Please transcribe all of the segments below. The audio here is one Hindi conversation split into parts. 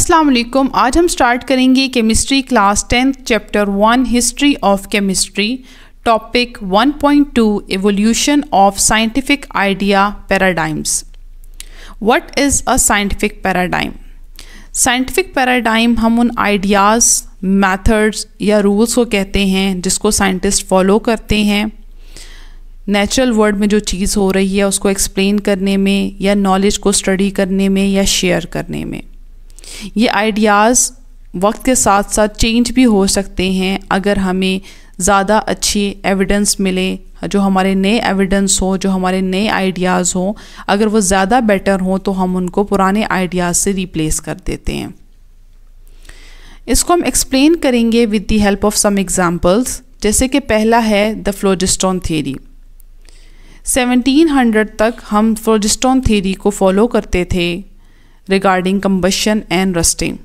अस्सलाम वालेकुम। आज हम स्टार्ट करेंगे chemistry class 10th chapter 1 history of chemistry, topic 1.2 evolution of scientific idea paradigms. What is a scientific paradigm? Scientific paradigm हम उन आइडियाज़, मेथड्स या रूल्स को कहते हैं जिसको साइंटिस्ट फॉलो करते हैं नेचुरल वर्ल्ड में जो चीज़ हो रही है उसको एक्सप्लेन करने में या नॉलेज को स्टडी करने में या शेयर करने में। ये आइडियाज़ वक्त के साथ साथ चेंज भी हो सकते हैं अगर हमें ज़्यादा अच्छी एविडेंस मिले, जो हमारे नए एविडेंस हो, जो हमारे नए आइडियाज़ हों, अगर वो ज़्यादा बेटर हों तो हम उनको पुराने आइडियाज़ से रिप्लेस कर देते हैं। इसको हम एक्सप्लेन करेंगे with the help of some examples. जैसे कि पहला है द फ्लोजिस्टोन थ्योरी। 1700 तक हम फ्लोजिस्टोन थ्योरी को फॉलो करते थे regarding combustion and rusting.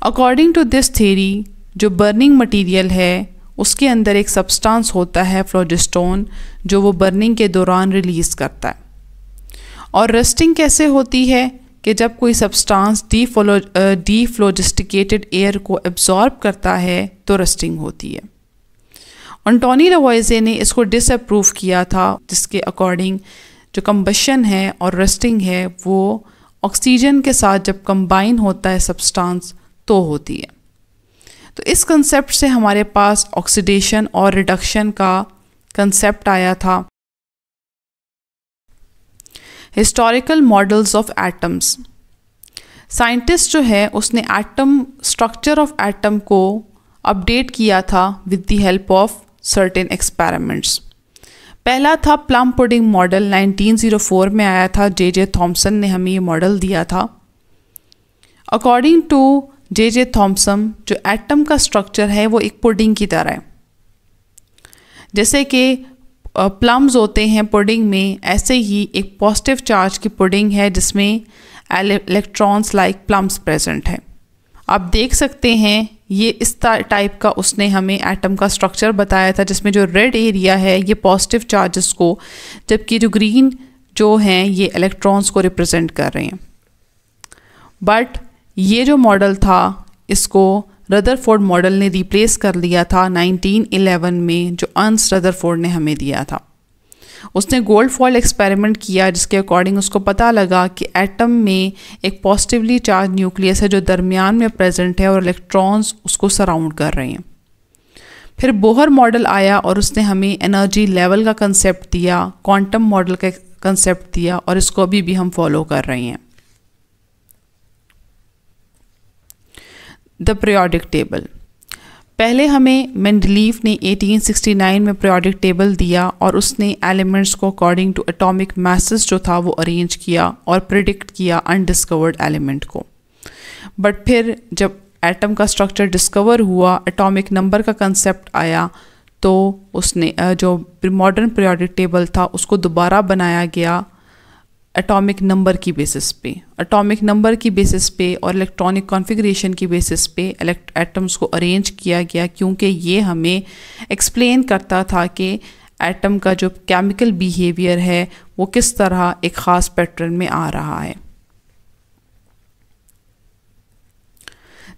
According to this theory, जो burning material है उसके अंदर एक सब्सटेंस होता है फ्लोजिस्टोन जो वो बर्निंग के दौरान रिलीज़ करता है। और रस्टिंग कैसे होती है कि जब कोई सब्सटेंस डीफ्लोजिस्टिकेटेड एयर को एब्जॉर्ब करता है तो रस्टिंग होती है। एंटोनी लवॉइज़े ने इसको डिसअप्रूव किया था, जिसके अकॉर्डिंग जो कंबशन है और रस्टिंग है वो ऑक्सीजन के साथ जब कंबाइन होता है सब्सटेंस तो होती है। तो इस कंसेप्ट से हमारे पास ऑक्सीडेशन और रिडक्शन का कंसेप्ट आया था। Historical models of atoms. Scientist जो है उसने एटम स्ट्रक्चर ऑफ एटम को अपडेट किया था with the help of certain experiments. पहला था प्लम पुडिंग मॉडल, 1904 में आया था। जे थॉम्सन ने हमें ये मॉडल दिया था। अकॉर्डिंग टू जे थॉम्सन जो एटम का स्ट्रक्चर है वो एक पुडिंग की तरह है। जैसे कि प्लम्स होते हैं पुडिंग में, ऐसे ही एक पॉजिटिव चार्ज की पुडिंग है जिसमें इलेक्ट्रॉन्स लाइक प्लम्स प्रेजेंट है। आप देख सकते हैं ये इस टाइप का उसने हमें एटम का स्ट्रक्चर बताया था, जिसमें जो रेड एरिया है ये पॉजिटिव चार्जेस को, जबकि जो ग्रीन जो हैं ये इलेक्ट्रॉन्स को रिप्रेजेंट कर रहे हैं। बट ये जो मॉडल था इसको रदरफोर्ड मॉडल ने रिप्लेस कर लिया था 1911 में, जो अर्न्स्ट रदरफोर्ड ने हमें दिया था। उसने गोल्ड फॉयल एक्सपेरिमेंट किया जिसके अकॉर्डिंग उसको पता लगा कि एटम में एक पॉजिटिवली चार्ज न्यूक्लियस है जो दरमियान में प्रेजेंट है और इलेक्ट्रॉन्स उसको सराउंड कर रहे हैं। फिर बोहर मॉडल आया और उसने हमें एनर्जी लेवल का कंसेप्ट दिया, क्वांटम मॉडल का कंसेप्ट दिया और इसको अभी भी हम फॉलो कर रहे हैं। The periodic table. पहले हमें मेंडलीफ ने 1869 में पीरियोडिक टेबल दिया और उसने एलिमेंट्स को अकॉर्डिंग टू एटॉमिक मासेस जो था वो अरेंज किया और प्रिडिक्ट किया अनडिस्कवर्ड एलिमेंट को। बट फिर जब एटम का स्ट्रक्चर डिस्कवर हुआ, एटॉमिक नंबर का कंसेप्ट आया, तो उसने जो मॉडर्न पीरियोडिक टेबल था उसको दोबारा बनाया गया एटॉमिक नंबर की बेसिस पे। एटॉमिक नंबर की बेसिस पे और इलेक्ट्रॉनिक कॉन्फ़िगरेशन की बेसिस पे एटम्स को अरेंज किया गया, क्योंकि ये हमें एक्सप्लेन करता था कि एटम का जो केमिकल बिहेवियर है वो किस तरह एक ख़ास पैटर्न में आ रहा है।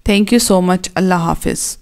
Thank you so much. अल्लाह हाफिज़।